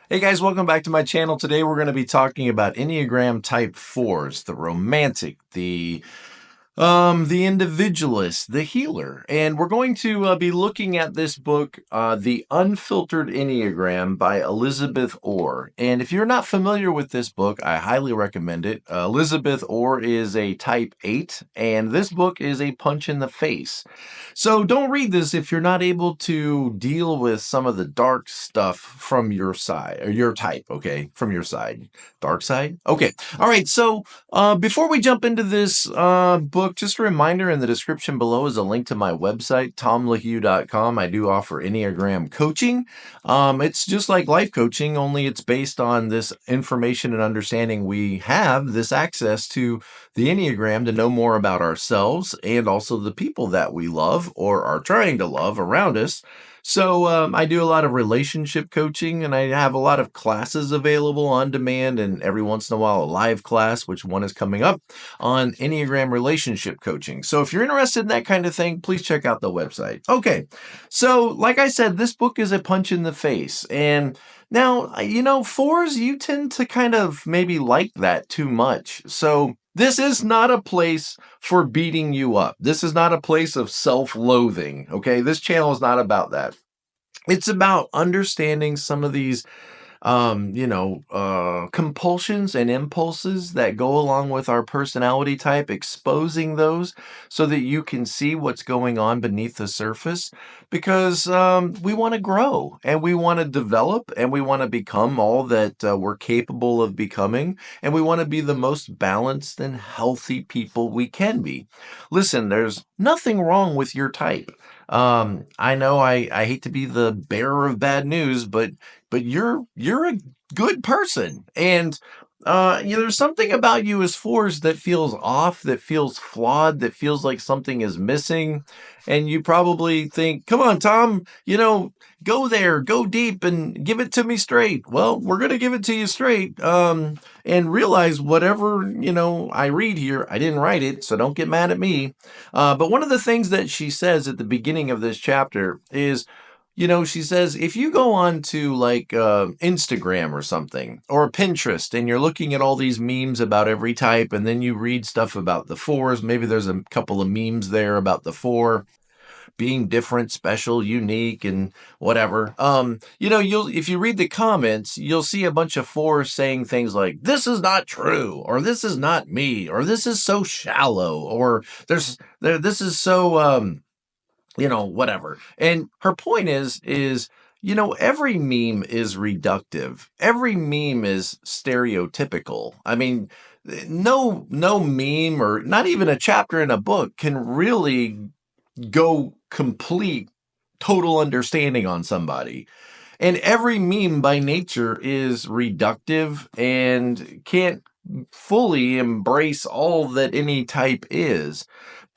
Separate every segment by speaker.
Speaker 1: Hey guys, welcome back to my channel. Today we're going to be talking about Enneagram Type 4s, the romantic, the individualist, the healer. And we're going to be looking at this book, The Unfiltered Enneagram by Elizabeth Orr. And if you're not familiar with this book, I highly recommend it. Elizabeth Orr is a Type 8, and this book is a punch in the face. So don't read this if you're not able to deal with some of the dark stuff from your side, or your type, okay? From your side. Dark side? Okay. All right. So before we jump into this book, just a reminder, in the description below is a link to my website, tomlahue.com. I do offer Enneagram coaching. It's just like life coaching, only it's based on this information and understanding. We have this access to the Enneagram to know more about ourselves and also the people that we love or are trying to love around us. So I do a lot of relationship coaching, and I have a lot of classes available on demand, and every once in a while a live class, which one is coming up, on Enneagram relationship coaching. So if you're interested in that kind of thing, please check out the website. Okay, so like I said, this book is a punch in the face. And now, fours, you tend to kind of maybe like that too much. So this is not a place for beating you up. This is not a place of self-loathing, okay? This channel is not about that. It's about understanding some of these compulsions and impulses that go along with our personality type, exposing those so that you can see what's going on beneath the surface, because we want to grow and we want to develop and we want to become all that we're capable of becoming, and we want to be the most balanced and healthy people we can be. Listen, there's nothing wrong with your type. I know I hate to be the bearer of bad news, but you're a good person. And there's something about you as fours that feels off, that feels flawed, that feels like something is missing. And you probably think, come on, Tom, go there, go deep and give it to me straight. Well, we're going to give it to you straight. And realize whatever, I read here, I didn't write it, so don't get mad at me. But one of the things that she says at the beginning of this chapter is, she says, if you go on to like Instagram or something, or Pinterest, and you're looking at all these memes about every type, and then you read stuff about the fours, maybe there's a couple of memes there about the four being different, special, unique, and whatever. If you read the comments, you'll see a bunch of fours saying things like, this is not true, or this is not me, or this is so shallow, or this is so whatever. And her point is, every meme is reductive. Every meme is stereotypical. I mean, no meme, or not even a chapter in a book, can really go complete total understanding on somebody. And every meme by nature is reductive and can't fully embrace all that any type is.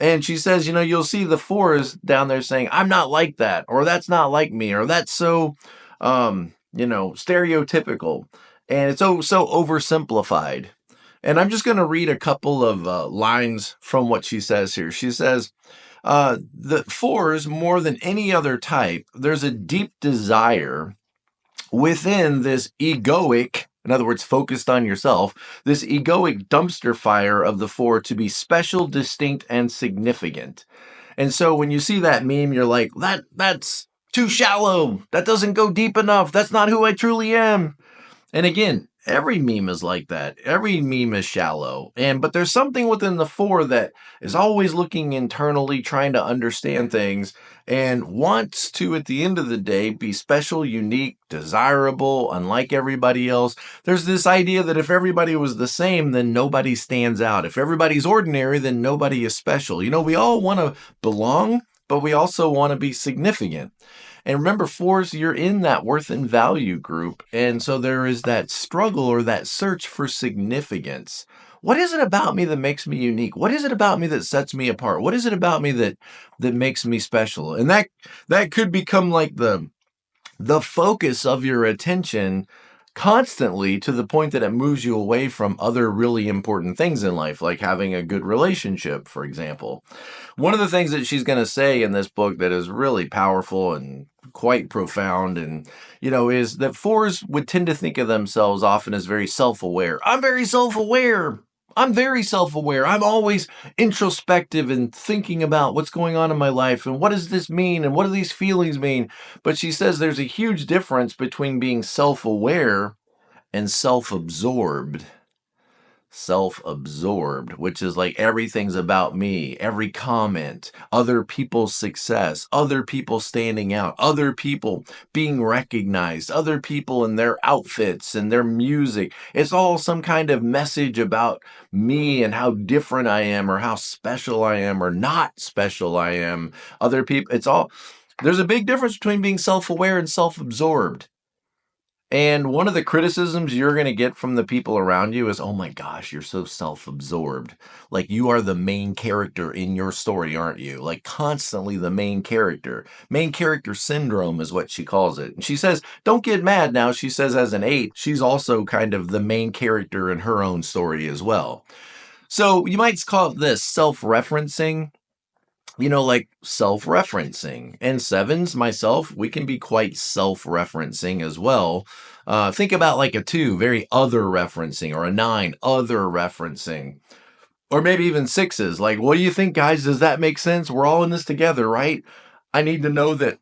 Speaker 1: And she says, you'll see the fours down there saying, I'm not like that, or that's not like me, or that's so, stereotypical. And it's so oversimplified. And I'm just going to read a couple of lines from what she says here. She says, the fours, more than any other type, there's a deep desire within this egoic, in other words, focused on yourself, this egoic dumpster fire of the four to be special, distinct, and significant. And so when you see that meme, you're like, that's too shallow. That doesn't go deep enough. That's not who I truly am. And again, every meme is like that. Every meme is shallow. But there's something within the four that is always looking internally, trying to understand things, and wants to, at the end of the day, be special, unique, desirable, unlike everybody else. There's this idea that if everybody was the same, then nobody stands out. If everybody's ordinary, then nobody is special. We all want to belong, but we also want to be significant. And remember, fours, you're in that worth and value group. And so there is that struggle or that search for significance. What is it about me that makes me unique? What is it about me that sets me apart? What is it about me that makes me special? And that could become like the focus of your attention constantly, to the point that it moves you away from other really important things in life, like having a good relationship, for example. One of the things that she's going to say in this book that is really powerful and quite profound, and is that fours would tend to think of themselves often as very self-aware. I'm very self-aware. I'm very self-aware. I'm always introspective and thinking about what's going on in my life and what does this mean and what do these feelings mean. But she says there's a huge difference between being self-aware and self-absorbed. Self-absorbed, which is like everything's about me, every comment, other people's success, other people standing out, other people being recognized, other people and their outfits and their music. It's all some kind of message about me and how different I am or how special I am or not special I am. Other people, there's a big difference between being self-aware and self-absorbed. And one of the criticisms you're going to get from the people around you is, oh my gosh, you're so self-absorbed. Like you are the main character in your story, aren't you? Like constantly the main character. Main character syndrome is what she calls it. And she says, don't get mad now. She says as an 8, she's also kind of the main character in her own story as well. So you might call it this self-referencing. Like self-referencing. And 7s, myself, we can be quite self-referencing as well. Think about like a 2, very other referencing, or a 9, other referencing. Or maybe even 6s, like, what do you think, guys? Does that make sense? We're all in this together, right? I need to know that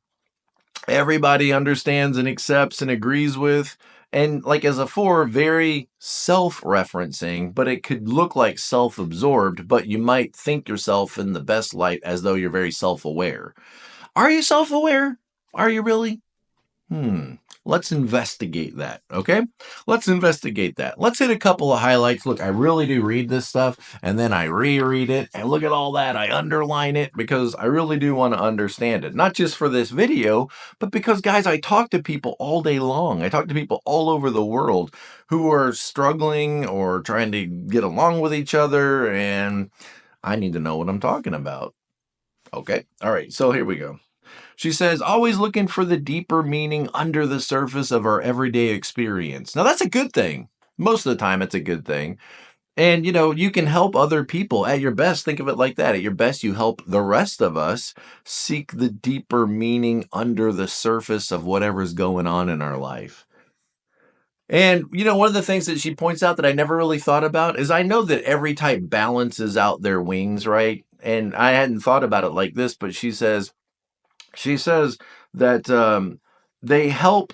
Speaker 1: everybody understands and accepts and agrees with. And like as a 4, very self-referencing, but it could look like self-absorbed, but you might think yourself in the best light as though you're very self-aware. Are you self-aware? Are you really? Let's investigate that, okay? Let's investigate that. Let's hit a couple of highlights. Look, I really do read this stuff, and then I reread it, and look at all that. I underline it because I really do want to understand it. Not just for this video, but because, guys, I talk to people all day long. I talk to people all over the world who are struggling or trying to get along with each other, and I need to know what I'm talking about. Okay? All right, so here we go. She says, always looking for the deeper meaning under the surface of our everyday experience. Now, that's a good thing. Most of the time, it's a good thing. And, you can help other people at your best. Think of it like that. At your best, you help the rest of us seek the deeper meaning under the surface of whatever's going on in our life. And, one of the things that she points out that I never really thought about is I know that every type balances out their wings, right? And I hadn't thought about it like this, but she says that they help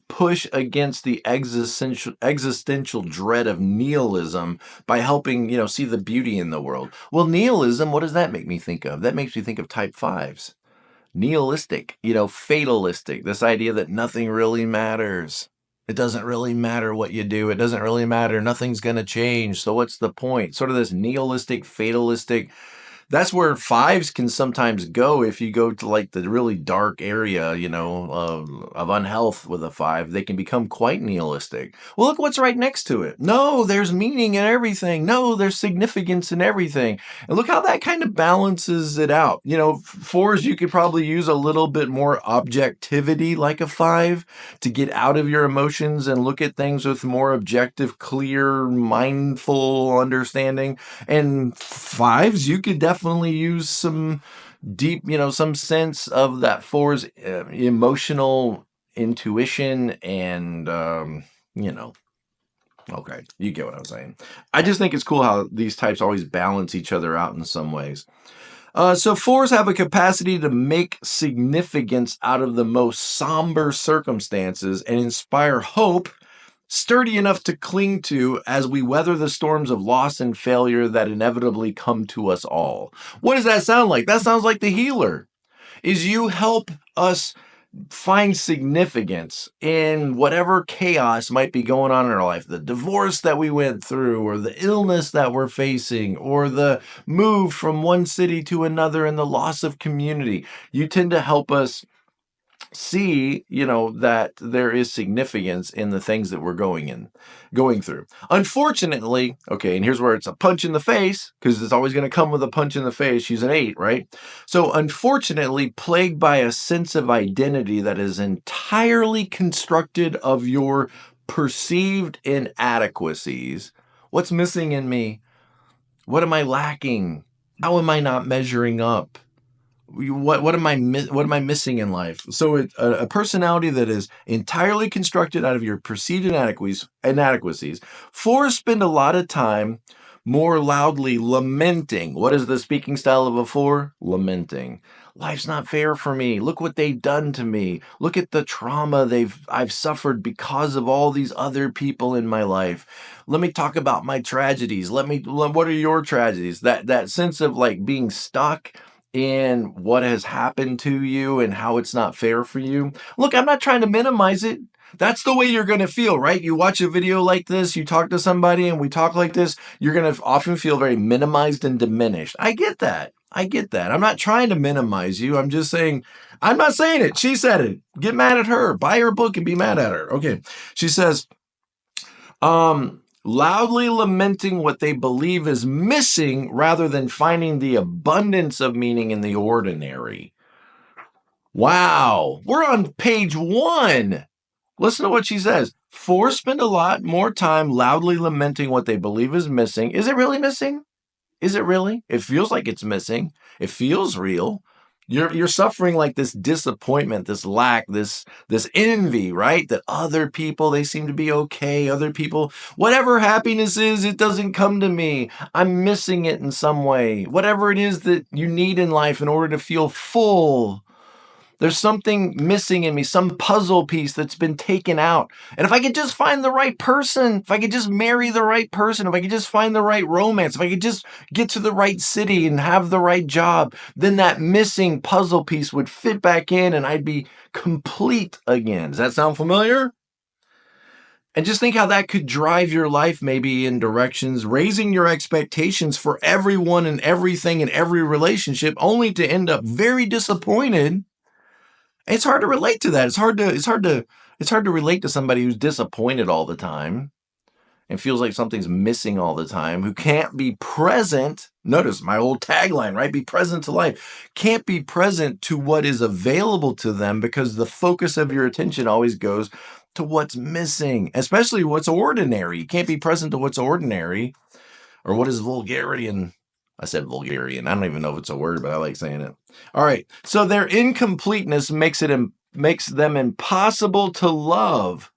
Speaker 1: push against the existential dread of nihilism by helping, see the beauty in the world. Well, nihilism, what does that make me think of? That makes me think of type 5s. Nihilistic, fatalistic, this idea that nothing really matters. It doesn't really matter what you do. It doesn't really matter. Nothing's going to change. So what's the point? Sort of this nihilistic, fatalistic. That's where 5s can sometimes go if you go to like the really dark area, of unhealth with a 5. They can become quite nihilistic. Well, look what's right next to it. No, there's meaning in everything. No, there's significance in everything. And look how that kind of balances it out. 4s, you could probably use a little bit more objectivity like a 5 to get out of your emotions and look at things with more objective, clear, mindful understanding. And 5s, you could definitely use some deep, some sense of that 4's emotional intuition and, okay, you get what I'm saying. I just think it's cool how these types always balance each other out in some ways. So 4s have a capacity to make significance out of the most somber circumstances and inspire hope sturdy enough to cling to as we weather the storms of loss and failure that inevitably come to us all. What does that sound like? That sounds like the healer. Is you help us find significance in whatever chaos might be going on in our life, the divorce that we went through, or the illness that we're facing, or the move from one city to another and the loss of community. You tend to help us see, that there is significance in the things that we're going through. Unfortunately, okay, and here's where it's a punch in the face, because it's always going to come with a punch in the face. She's an 8, right? So unfortunately, plagued by a sense of identity that is entirely constructed of your perceived inadequacies. What's missing in me? What am I lacking? How am I not measuring up? What am I missing in life? So a personality that is entirely constructed out of your perceived inadequacies. Fours spend a lot of time more loudly lamenting. What is the speaking style of a four? Lamenting. Life's not fair for me. Look what they've done to me. Look at the trauma I've suffered because of all these other people in my life. Let me talk about my tragedies. What are your tragedies? That sense of like being stuck in what has happened to you and how it's not fair for you. Look, I'm not trying to minimize it. That's the way you're going to feel, right? You watch a video like this, you talk to somebody and we talk like this, you're going to often feel very minimized and diminished. I get that. I'm not trying to minimize you. I'm just saying, I'm not saying it. She said it. Get mad at her. Buy her book and be mad at her. Okay. She says, loudly lamenting what they believe is missing rather than finding the abundance of meaning in the ordinary. Wow. We're on page 1. Listen to what she says. Fours spend a lot more time loudly lamenting what they believe is missing. Is it really missing? Is it really? It feels like it's missing. It feels real. You're suffering like this disappointment, this lack, this envy, right? That other people, they seem to be okay. Other people, whatever happiness is, it doesn't come to me. I'm missing it in some way. Whatever it is that you need in life in order to feel full. There's something missing in me, some puzzle piece that's been taken out. And if I could just find the right person, if I could just marry the right person, if I could just find the right romance, if I could just get to the right city and have the right job, then that missing puzzle piece would fit back in and I'd be complete again. Does that sound familiar? And just think how that could drive your life maybe in directions, raising your expectations for everyone and everything in every relationship, only to end up very disappointed. It's hard to relate to that. It's hard to relate to somebody who's disappointed all the time and feels like something's missing all the time, who can't be present. Notice my old tagline, right? Be present to life. Can't be present to what is available to them because the focus of your attention always goes to what's missing, especially what's ordinary. You can't be present to what's ordinary or what is vulgarian. I said vulgarian. I don't even know if it's a word, but I like saying it. All right. So their incompleteness makes them impossible to love.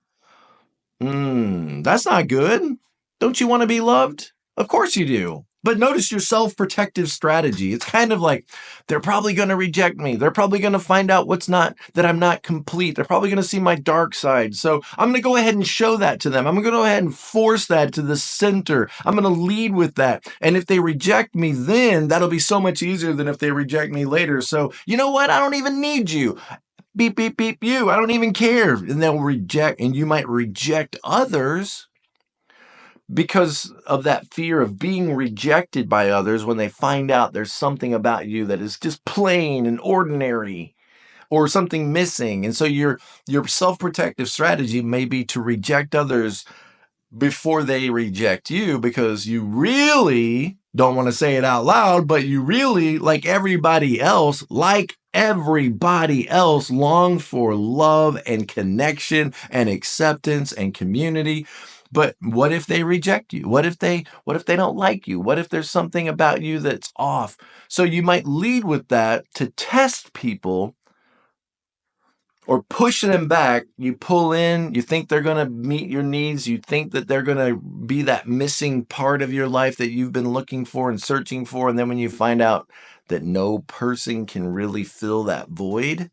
Speaker 1: That's not good. Don't you want to be loved? Of course you do. But notice your self-protective strategy. It's kind of like they're probably going to reject me. They're probably going to find out that I'm not complete. They're probably going to see my dark side. So I'm going to go ahead and show that to them. I'm going to go ahead and force that to the center. I'm going to lead with that. And if they reject me, then that'll be so much easier than if they reject me later. So you know what? I don't even need you. Beep, beep, beep, you. I don't even care. And they'll reject, and you might reject others because of that fear of being rejected by others when they find out there's something about you that is just plain and ordinary or something missing. And so your self-protective strategy may be to reject others before they reject you because you really don't want to say it out loud, but you really, like everybody else, long for love and connection and acceptance and community. But what if they reject you? What if they don't like you? What if there's something about you that's off? So you might lead with that to test people or push them back. You pull in, you think they're going to meet your needs. You think that they're going to be that missing part of your life that you've been looking for and searching for. And then when you find out that no person can really fill that void,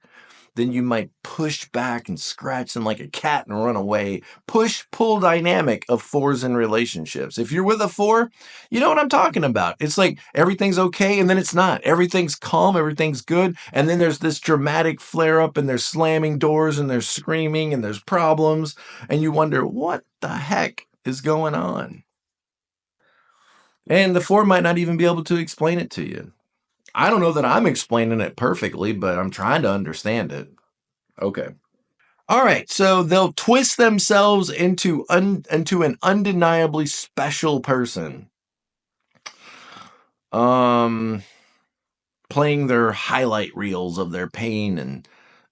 Speaker 1: then you might push back and scratch them like a cat and run away. Push-pull dynamic of fours in relationships. If you're with a four, you know what I'm talking about. It's like everything's okay and then it's not. Everything's calm, everything's good, and then there's this dramatic flare-up and they're slamming doors and they're screaming and there's problems, and you wonder, what the heck is going on? And the four might not even be able to explain it to you. I don't know that I'm explaining it perfectly, but I'm trying to understand it. Okay. All right. So they'll twist themselves into an undeniably special person. Playing their highlight reels of their pain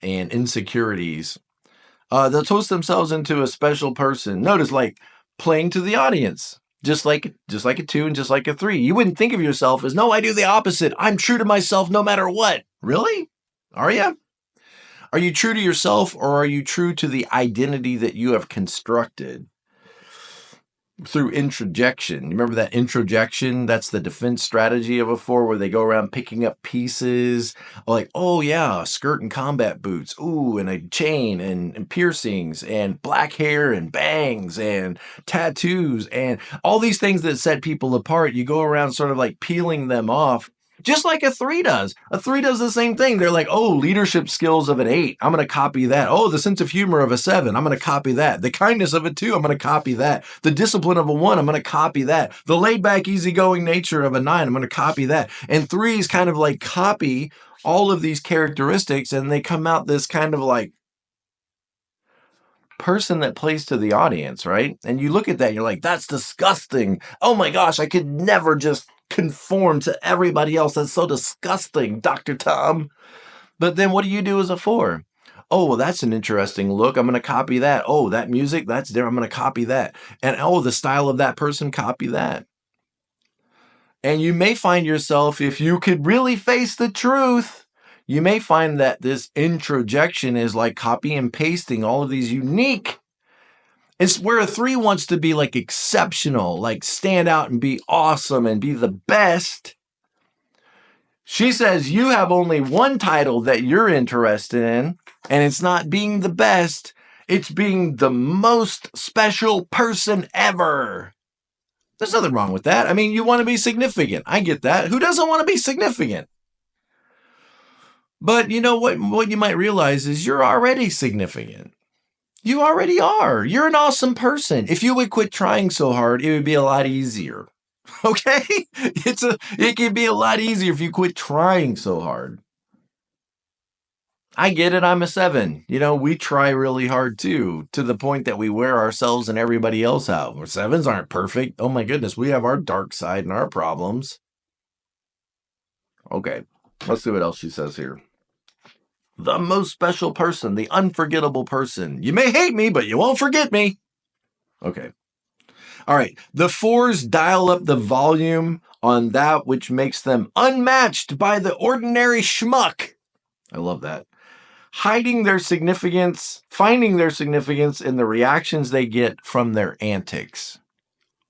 Speaker 1: and insecurities. They'll twist themselves into a special person. Notice, like, playing to the audience. Just like a 2 and just like a 3. You wouldn't think of yourself as, no, I do the opposite. I'm true to myself no matter what. Really? Are you? Are you true to yourself, or are you true to the identity that you have constructed through introjection? You remember that introjection? That's the defense strategy of a 4, where they go around picking up pieces like, oh yeah, a skirt and combat boots, ooh, and a chain and piercings and black hair and bangs and tattoos and all these things that set people apart. You go around sort of like peeling them off. Just like a 3 does. A 3 does the same thing. They're like, oh, leadership skills of an 8. I'm going to copy that. Oh, the sense of humor of a 7. I'm going to copy that. The kindness of a 2. I'm going to copy that. The discipline of a 1. I'm going to copy that. The laid back, easygoing nature of a 9. I'm going to copy that. And 3s kind of like copy all of these characteristics, and they come out this kind of like person that plays to the audience, right? And you look at that and you're like, that's disgusting. Oh my gosh, I could never just conform to everybody else. That's so disgusting, Dr. Tom. But then what do you do as a 4? Oh, well, that's an interesting look. I'm going to copy that. Oh, that music, that's there. I'm going to copy that. And oh, the style of that person, copy that. And you may find yourself, if you could really face the truth, you may find that this introjection is like copy and pasting all of these unique. It's where a 3 wants to be like exceptional, like stand out and be awesome and be the best. She says you have only one title that you're interested in, and it's not being the best. It's being the most special person ever. There's nothing wrong with that. I mean, you want to be significant. I get that. Who doesn't want to be significant? But you know what you might realize is you're already significant. You already are. You're an awesome person. If you would quit trying so hard, it would be a lot easier. Okay? It can be a lot easier if you quit trying so hard. I get it. I'm a 7. You know, we try really hard too, to the point that we wear ourselves and everybody else out. 7s aren't perfect. Oh my goodness. We have our dark side and our problems. Okay. Let's see what else she says here. The most special person, the unforgettable person. You may hate me, but you won't forget me. Okay. All right. The 4s dial up the volume on that which makes them unmatched by the ordinary schmuck. I love that. Finding their significance in the reactions they get from their antics.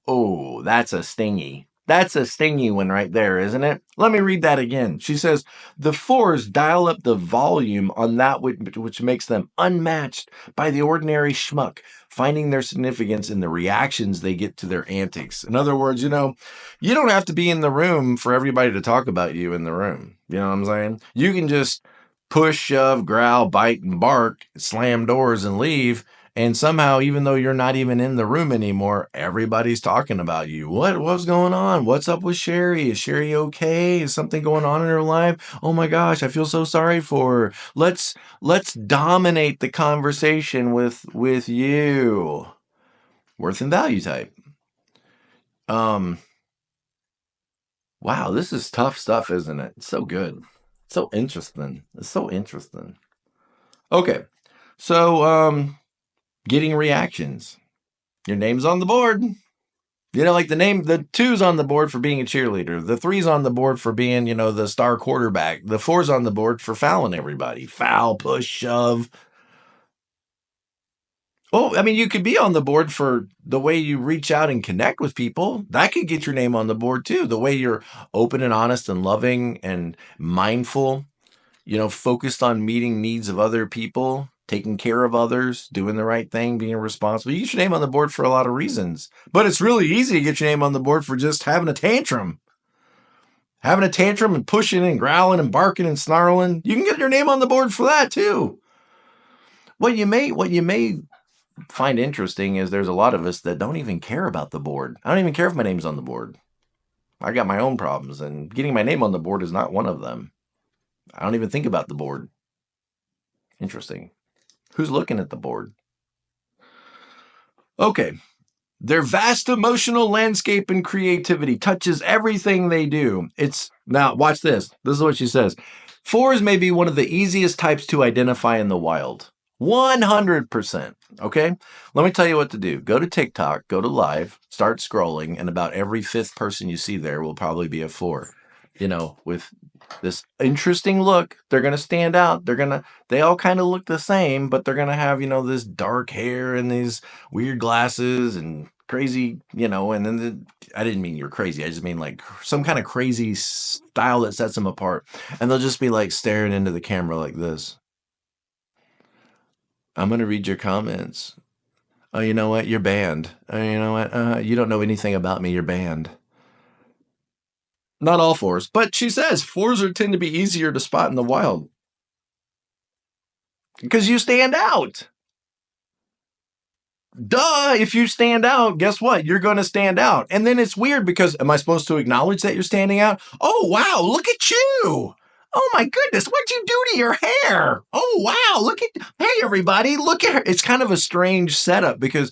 Speaker 1: Oh, that's a stingy. That's a stingy one right there, isn't it? Let me read that again. She says, the 4s dial up the volume on that which makes them unmatched by the ordinary schmuck, finding their significance in the reactions they get to their antics. In other words, you know, you don't have to be in the room for everybody to talk about you in the room. You know what I'm saying? You can just push, shove, growl, bite, and bark, slam doors, and leave. And somehow, even though you're not even in the room anymore, everybody's talking about you. What's going on? What's up with Sherry? Is Sherry okay? Is something going on in her life? Oh my gosh, I feel so sorry for her. Let's dominate the conversation with you. Worth and value type. Wow, this is tough stuff, isn't it? It's so good. So interesting. It's so interesting. Okay. So, getting reactions. Your name's on the board. You know, like the 2's on the board for being a cheerleader. The 3's on the board for being, you know, the star quarterback. The 4's on the board for fouling everybody. Foul, push, shove. Oh, I mean, you could be on the board for the way you reach out and connect with people. That could get your name on the board too. The way you're open and honest and loving and mindful, you know, focused on meeting needs of other people, taking care of others, doing the right thing, being responsible. You get your name on the board for a lot of reasons. But it's really easy to get your name on the board for just having a tantrum. Having a tantrum and pushing and growling and barking and snarling. You can get your name on the board for that too. What you may find interesting is there's a lot of us that don't even care about the board. I don't even care if my name's on the board. I got my own problems, and getting my name on the board is not one of them. I don't even think about the board. Interesting. Who's looking at the board? Okay. Their vast emotional landscape and creativity touches everything they do. Now, watch this. This is what she says. 4s may be one of the easiest types to identify in the wild. 100%. Okay? Let me tell you what to do. Go to TikTok, go to live, start scrolling, and about every fifth person you see there will probably be a 4. With this interesting look, they're going to stand out. They all kind of look the same, but they're going to have, this dark hair and these weird glasses and crazy, and then I didn't mean you're crazy. I just mean like some kind of crazy style that sets them apart. And they'll just be like staring into the camera like this. I'm going to read your comments. Oh, you know what? You're banned. Oh, you know what? You don't know anything about me. You're banned. Not all 4s, but she says 4s tend to be easier to spot in the wild because you stand out. Duh, if you stand out, guess what? You're going to stand out. And then it's weird because am I supposed to acknowledge that you're standing out? Oh, wow, look at you. Oh my goodness, what'd you do to your hair? Oh, wow, hey everybody, look at her. It's kind of a strange setup because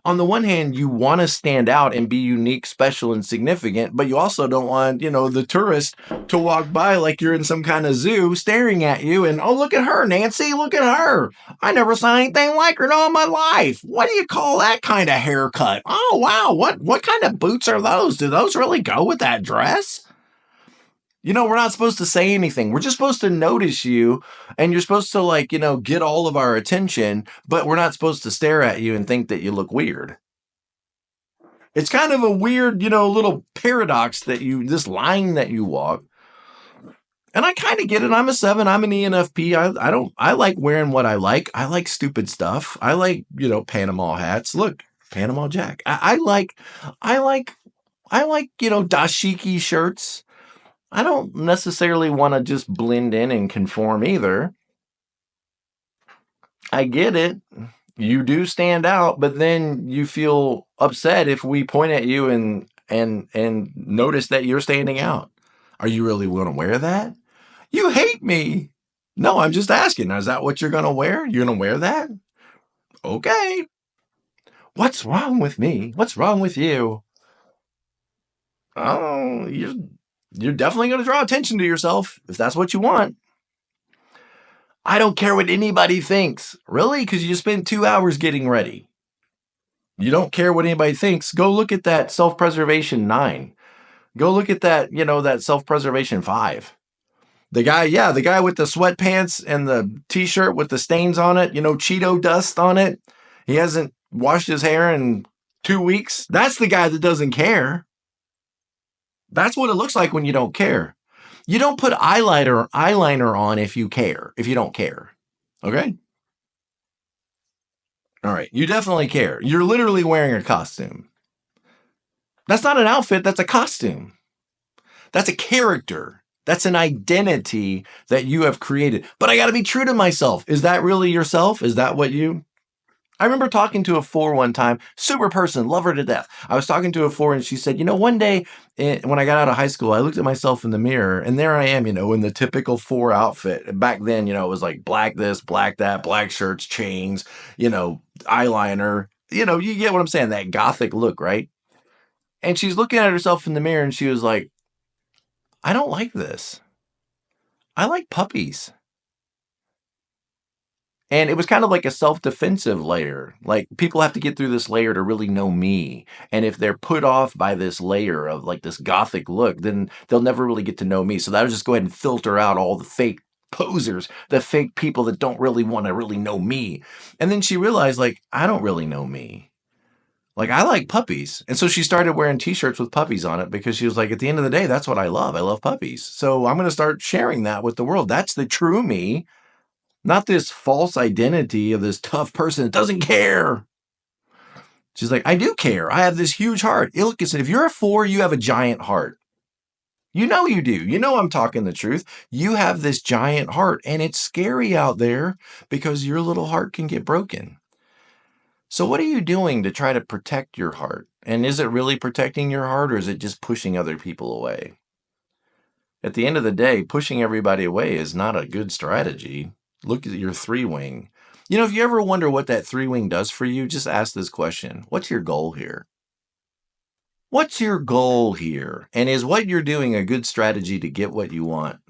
Speaker 1: on the one hand, you want to stand out and be unique, special, and significant, but you also don't want, the tourist to walk by like you're in some kind of zoo staring at you and, oh, look at her, Nancy, look at her. I never saw anything like her in all my life. What do you call that kind of haircut? Oh, wow, what kind of boots are those? Do those really go with that dress? We're not supposed to say anything. We're just supposed to notice you and you're supposed to get all of our attention, but we're not supposed to stare at you and think that you look weird. It's kind of a weird, little paradox this line that you walk. And I kind of get it. I'm a 7. I'm an ENFP. I like wearing what I like. I like stupid stuff. I like, Panama hats. Look, Panama Jack. I like, dashiki shirts. I don't necessarily want to just blend in and conform either. I get it. You do stand out, but then you feel upset if we point at you and notice that you're standing out. Are you really going to wear that? You hate me. No, I'm just asking. Is that what you're going to wear? You're going to wear that? Okay. What's wrong with me? What's wrong with you? Oh, you're definitely going to draw attention to yourself if that's what you want. I don't care what anybody thinks. Really? Because you spent 2 hours getting ready. You don't care what anybody thinks. Go look at that self-preservation 9. Go look at that, that self-preservation 5. The guy with the sweatpants and the t-shirt with the stains on it, Cheeto dust on it. He hasn't washed his hair in 2 weeks. That's the guy that doesn't care. That's what it looks like when you don't care. You don't put eyeliner on if you don't care. Okay? All right. You definitely care. You're literally wearing a costume. That's not an outfit. That's a costume. That's a character. That's an identity that you have created. But I got to be true to myself. Is that really yourself? Is that what you... I remember talking to a 4 one time, super person, love her to death. I was talking to a 4 and she said, one day when I got out of high school, I looked at myself in the mirror and there I am, in the typical 4 outfit. Back then, it was like black this, black that, black shirts, chains, eyeliner. You get what I'm saying, that gothic look, right? And she's looking at herself in the mirror and she was like, I don't like this. I like puppies. And it was kind of like a self-defensive layer. Like people have to get through this layer to really know me. And if they're put off by this layer of like this gothic look, then they'll never really get to know me. So that'll just go ahead and filter out all the fake posers, the fake people that don't really want to really know me. And then she realized like, I don't really know me. Like I like puppies. And so she started wearing t-shirts with puppies on it because she was like, at the end of the day, that's what I love. I love puppies. So I'm going to start sharing that with the world. That's the true me. Not this false identity of this tough person that doesn't care. She's like, I do care. I have this huge heart. Look, if you're a 4, you have a giant heart. You know you do. You know I'm talking the truth. You have this giant heart, and it's scary out there because your little heart can get broken. So what are you doing to try to protect your heart? And is it really protecting your heart, or is it just pushing other people away? At the end of the day, pushing everybody away is not a good strategy. Look at your 3-wing. If you ever wonder what that 3-wing does for you, just ask this question. What's your goal here? What's your goal here? And is what you're doing a good strategy to get what you want?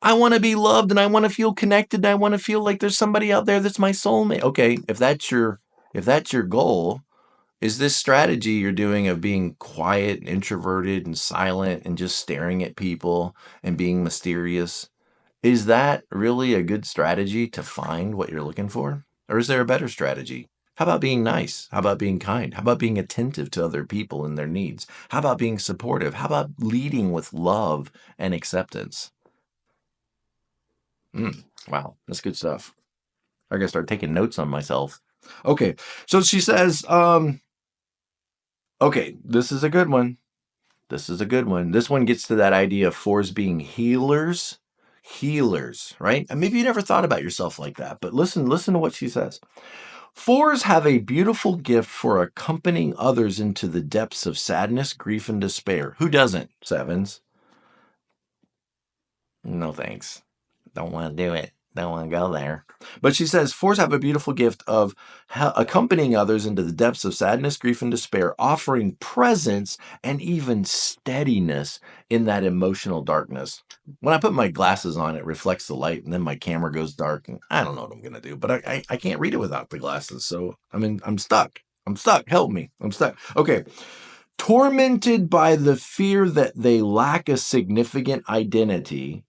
Speaker 1: I want to be loved and I want to feel connected and I want to feel like there's somebody out there that's my soulmate. Okay, if that's your goal, is this strategy you're doing of being quiet and introverted and silent and just staring at people and being mysterious, is that really a good strategy to find what you're looking for? Or is there a better strategy? How about being nice? How about being kind? How about being attentive to other people and their needs? How about being supportive? How about leading with love and acceptance? Wow, that's good stuff. I gotta start taking notes on myself. Okay, so she says, okay, this is a good one. This is a good one. This one gets to that idea of fours being healers. Healers, right? And maybe you never thought about yourself like that, but listen to what she says. Fours have a beautiful gift for accompanying others into the depths of sadness, grief, and despair. Who doesn't? Sevens. No thanks. Don't want to do it. Don't want to go there. But she says fours have a beautiful gift of accompanying others into the depths of sadness, grief, and despair, offering presence and even steadiness in that emotional darkness. When I put my glasses on, it reflects the light, and then my camera goes dark, and I don't know what I'm going to do, but I can't read it without the glasses. So, I mean, I'm stuck. I'm stuck. Help me. I'm stuck. Okay. Tormented by the fear that they lack a significant identity,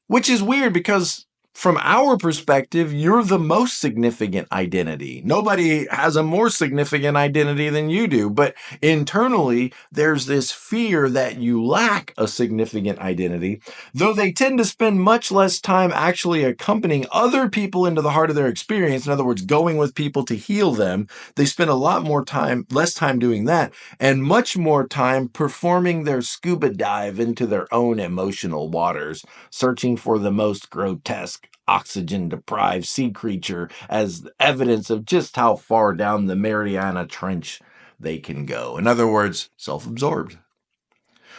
Speaker 1: which is weird because from our perspective, you're the most significant identity. Nobody has a more significant identity than you do. But internally, there's this fear that you lack a significant identity, though they tend to spend much less time actually accompanying other people into the heart of their experience. In other words, going with people to heal them. They spend a lot more time, less time doing that, and much more time performing their scuba dive into their own emotional waters, searching for the most grotesque, oxygen deprived sea creature as evidence of just how far down the Mariana Trench they can go. In other words, self absorbed.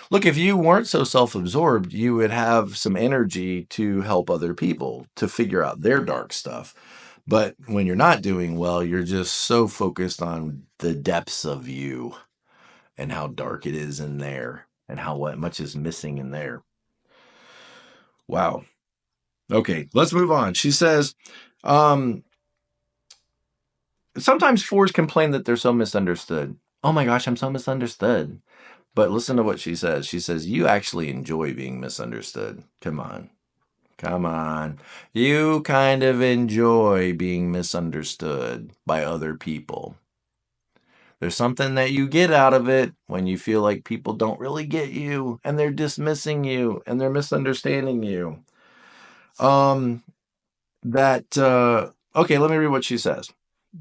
Speaker 1: Look, if you weren't so self absorbed, you would have some energy to help other people to figure out their dark stuff. But when you're not doing well, you're just so focused on the depths of you and how dark it is in there and how much is missing in there. Wow. Okay, let's move on. She says, sometimes fours complain that they're so misunderstood. Oh my gosh, I'm so misunderstood. But listen to what she says. She says, you actually enjoy being misunderstood. Come on. Come on. You kind of enjoy being misunderstood by other people. There's something that you get out of it when you feel like people don't really get you and they're dismissing you and they're misunderstanding you. Okay, let me read what she says.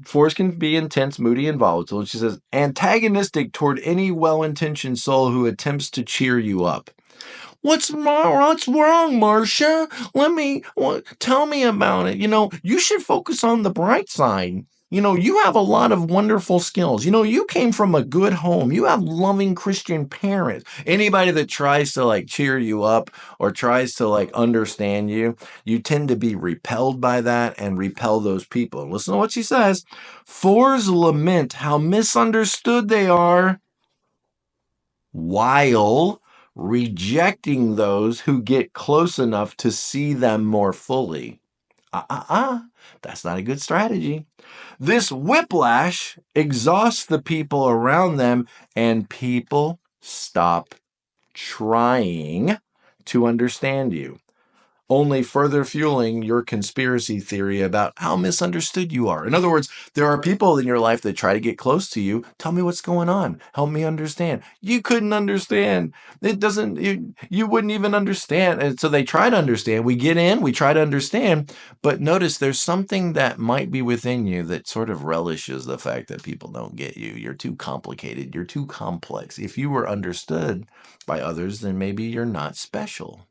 Speaker 1: Fours can be intense, moody, and volatile. She says, antagonistic toward any well-intentioned soul who attempts to cheer you up. What's wrong, Marcia? Tell me about it. You should focus on the bright side. You have a lot of wonderful skills. You came from a good home. You have loving Christian parents. Anybody that tries to like cheer you up or tries to like understand you, you tend to be repelled by that and repel those people. And listen to what she says. Fours lament how misunderstood they are while rejecting those who get close enough to see them more fully. That's not a good strategy. This whiplash exhausts the people around them, and people stop trying to understand you, only further fueling your conspiracy theory about how misunderstood you are. In other words, there are people in your life that try to get close to you. Tell me what's going on. Help me understand. You couldn't understand. You wouldn't even understand. And so they try to understand. We get in, we try to understand, but notice there's something that might be within you that sort of relishes the fact that people don't get you. You're too complicated. You're too complex. If you were understood by others, then maybe you're not special.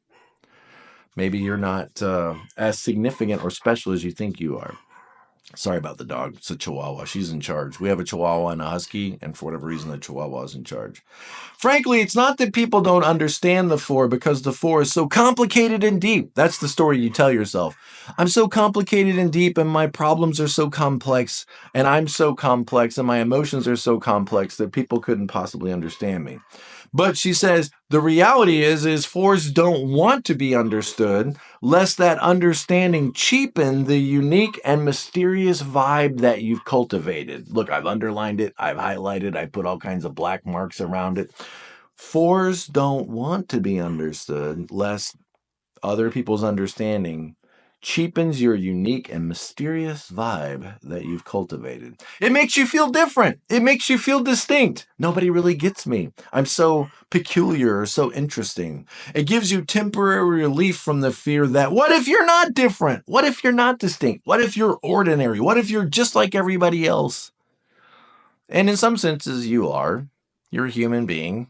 Speaker 1: Maybe you're not as significant or special as you think you are. Sorry about the dog. It's a Chihuahua. She's in charge. We have a Chihuahua and a Husky, and for whatever reason, the Chihuahua is in charge. Frankly, it's not that people don't understand the four because the four is so complicated and deep. That's the story you tell yourself. I'm so complicated and deep, and my problems are so complex, and I'm so complex, and my emotions are so complex that people couldn't possibly understand me. But she says the reality is fours don't want to be understood, lest that understanding cheapen the unique and mysterious vibe that you've cultivated. Look, I've underlined it, I've highlighted, I put all kinds of black marks around it. Fours don't want to be understood, lest other people's understanding cheapens your unique and mysterious vibe that you've cultivated. It makes you feel different. It makes you feel distinct. Nobody really gets me. I'm so peculiar or so interesting. It gives you temporary relief from the fear that what if you're not different? What if you're not distinct? What if you're ordinary? What if you're just like everybody else? And in some senses, you are. You're a human being.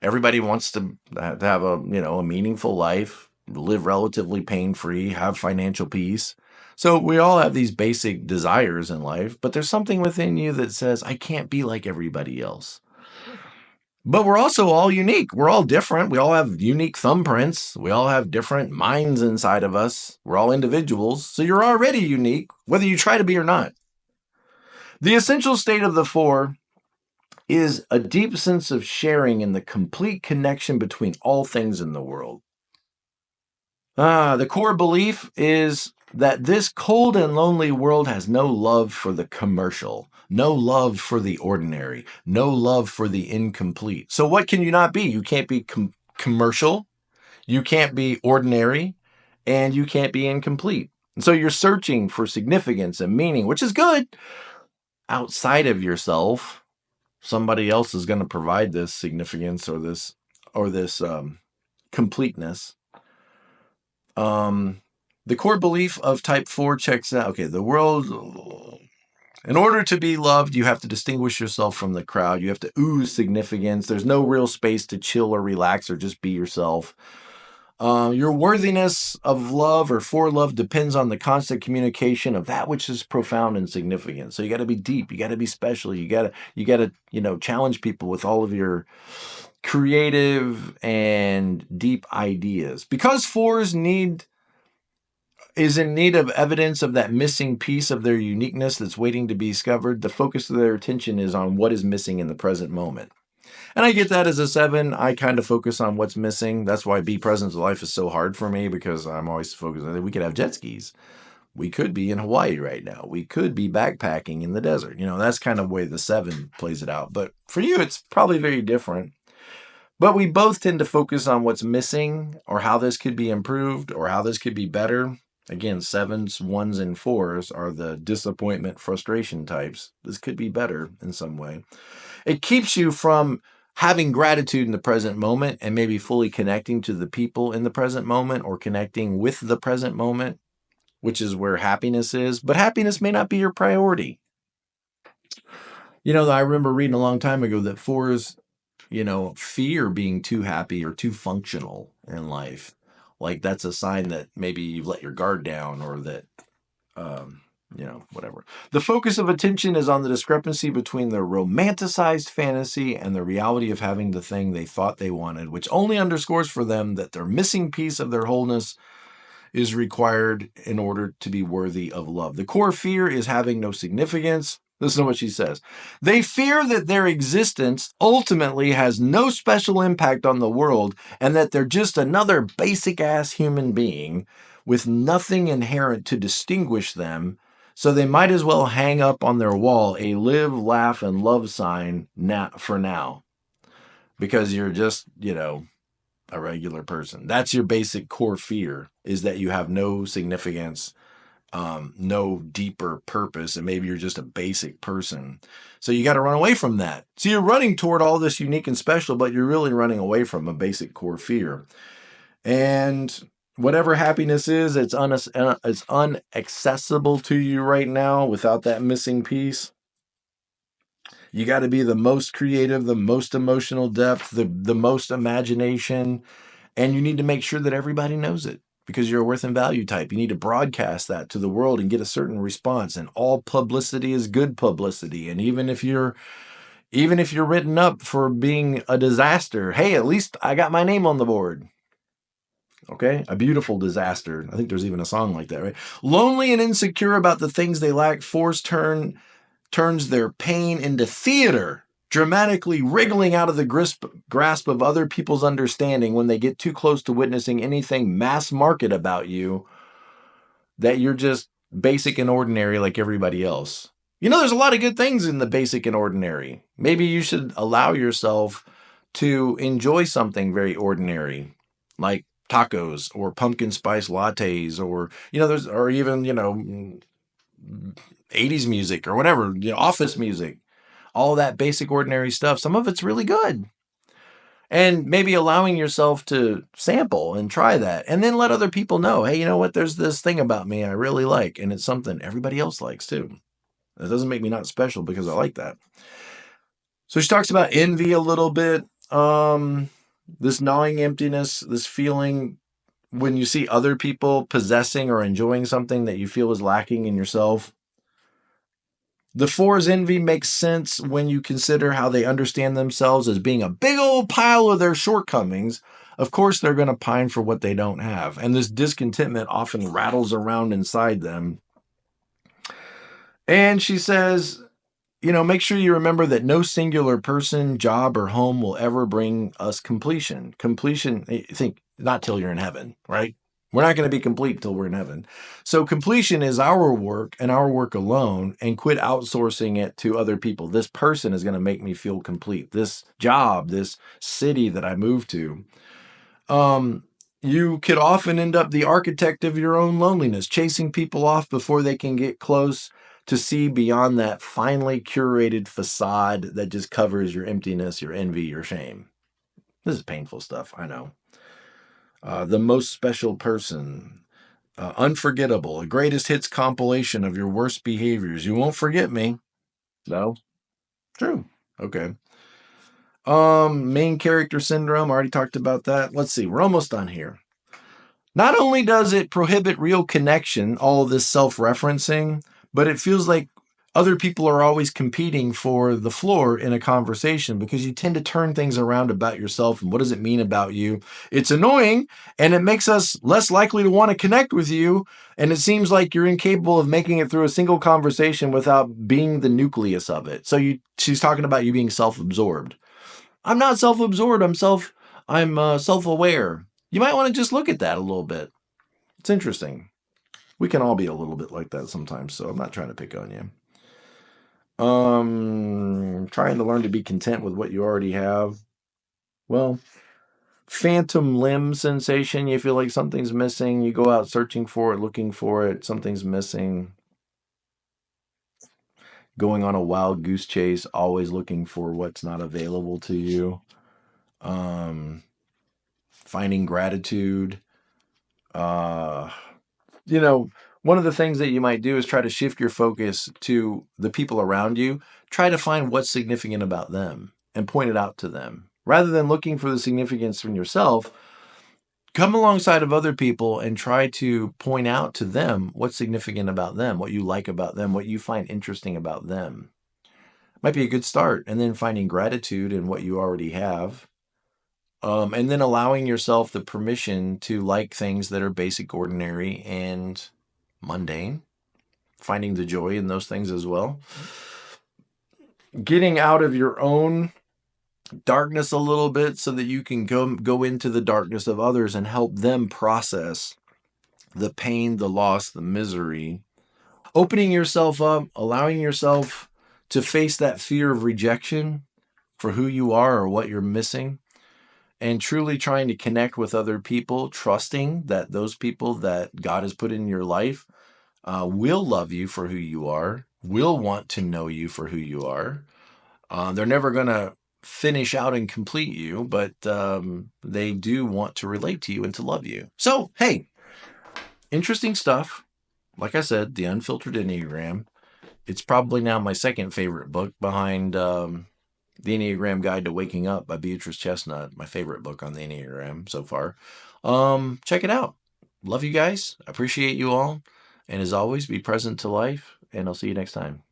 Speaker 1: Everybody wants to have a meaningful life, live relatively pain-free, have financial peace. So we all have these basic desires in life, but there's something within you that says, I can't be like everybody else. But we're also all unique. We're all different. We all have unique thumbprints. We all have different minds inside of us. We're all individuals. So you're already unique, whether you try to be or not. The essential state of the four is a deep sense of sharing in the complete connection between all things in the world. The core belief is that this cold and lonely world has no love for the commercial, no love for the ordinary, no love for the incomplete. So what can you not be? You can't be commercial, you can't be ordinary, and you can't be incomplete. And so you're searching for significance and meaning, which is good, outside of yourself. Somebody else is going to provide this significance or this completeness. The core belief of type 4 checks out. Okay, the world, in order to be loved, you have to distinguish yourself from the crowd. You have to ooze significance. There's no real space to chill or relax or just be yourself. Your worthiness of love or for love depends on the constant communication of that which is profound and significant. So you got to be deep. You got to be special. You got to challenge people with all of your creative and deep ideas. Because fours is in need of evidence of that missing piece of their uniqueness that's waiting to be discovered, the focus of their attention is on what is missing in the present moment. And I get that as a 7. I kind of focus on what's missing. That's why be present to life is so hard for me, because I'm always focused on it. We could have jet skis. We could be in Hawaii right now. We could be backpacking in the desert. That's kind of the way the 7 plays it out. But for you, it's probably very different. But we both tend to focus on what's missing or how this could be improved or how this could be better. Again, 7s, 1s, and 4s are the disappointment, frustration types. This could be better in some way. It keeps you from having gratitude in the present moment and maybe fully connecting to the people in the present moment or connecting with the present moment, which is where happiness is. But happiness may not be your priority. I remember reading a long time ago that 4s, fear being too happy or too functional in life. Like that's a sign that maybe you've let your guard down or that, whatever. The focus of attention is on the discrepancy between the romanticized fantasy and the reality of having the thing they thought they wanted, which only underscores for them that their missing piece of their wholeness is required in order to be worthy of love. The core fear is having no significance. Listen to what she says. They fear that their existence ultimately has no special impact on the world and that they're just another basic-ass human being with nothing inherent to distinguish them, so they might as well hang up on their wall a live, laugh, and love sign for now, because you're just, a regular person. That's your basic core fear, is that you have no significance, no deeper purpose, and maybe you're just a basic person. So you got to run away from that. So you're running toward all this unique and special, but you're really running away from a basic core fear. And whatever happiness is, it's unaccessible to you right now without that missing piece. You got to be the most creative, the most emotional depth, the most imagination, and you need to make sure that everybody knows it. because you're a worth and value type. You need to broadcast that to the world and get a certain response. And all publicity is good publicity. And even if you're written up for being a disaster, hey, at least I got my name on the board. Okay, a beautiful disaster. I think there's even a song like that, right? Lonely and insecure about the things they lack, turns their pain into theater, dramatically wriggling out of the grasp of other people's understanding when they get too close to witnessing anything mass market about you, that you're just basic and ordinary like everybody else. There's a lot of good things in the basic and ordinary. Maybe you should allow yourself to enjoy something very ordinary, like tacos or pumpkin spice lattes, or or even 80s music or whatever, office music, all that basic ordinary stuff. Some of it's really good. And maybe allowing yourself to sample and try that, and then let other people know, hey, you know what, there's this thing about me I really like, and it's something everybody else likes too. It doesn't make me not special because I like that. So she talks about envy a little bit. This gnawing emptiness, this feeling when you see other people possessing or enjoying something that you feel is lacking in yourself. The four's envy makes sense when you consider how they understand themselves as being a big old pile of their shortcomings. Of course, they're going to pine for what they don't have. And this discontentment often rattles around inside them. And she says, make sure you remember that no singular person, job, or home will ever bring us completion. Completion, think, not till you're in heaven, right? We're not going to be complete till we're in heaven. So completion is our work and our work alone, and quit outsourcing it to other people. This person is going to make me feel complete. This job, this city that I moved to. You could often end up the architect of your own loneliness, chasing people off before they can get close to see beyond that finely curated facade that just covers your emptiness, your envy, your shame. This is painful stuff, I know. The most special person, unforgettable, a greatest hits compilation of your worst behaviors. You won't forget me. No? True. Okay. Main character syndrome, already talked about that. Let's see, we're almost done here. Not only does it prohibit real connection, all of this self-referencing, but it feels like other people are always competing for the floor in a conversation, because you tend to turn things around about yourself and what does it mean about you. It's annoying, and it makes us less likely to want to connect with you, and it seems like you're incapable of making it through a single conversation without being the nucleus of it. So she's talking about you being self-absorbed. I'm not self-absorbed, I'm self-aware. You might want to just look at that a little bit. It's interesting. We can all be a little bit like that sometimes, so I'm not trying to pick on you. Trying to learn to be content with what you already have. Well, phantom limb sensation. You feel like something's missing. You go out searching for it, looking for it. Something's missing. Going on a wild goose chase, always looking for what's not available to you. Finding gratitude. One of the things that you might do is try to shift your focus to the people around you. Try to find what's significant about them and point it out to them. Rather than looking for the significance from yourself, come alongside of other people and try to point out to them what's significant about them, what you like about them, what you find interesting about them. Might be a good start. And then finding gratitude in what you already have. And then allowing yourself the permission to like things that are basic, ordinary, and mundane. Finding the joy in those things as well. Getting out of your own darkness a little bit so that you can go into the darkness of others and help them process the pain, the loss, the misery. Opening yourself up, allowing yourself to face that fear of rejection for who you are or what you're missing. And truly trying to connect with other people, trusting that those people that God has put in your life will love you for who you are, will want to know you for who you are. They're never going to finish out and complete you, but they do want to relate to you and to love you. So, hey, interesting stuff. Like I said, the Unfiltered Enneagram. It's probably now my second favorite book behind The Enneagram Guide to Waking Up by Beatrice Chestnut, my favorite book on the Enneagram so far. Check it out. love you guys. Appreciate you all. And as always, be present to life. And I'll see you next time.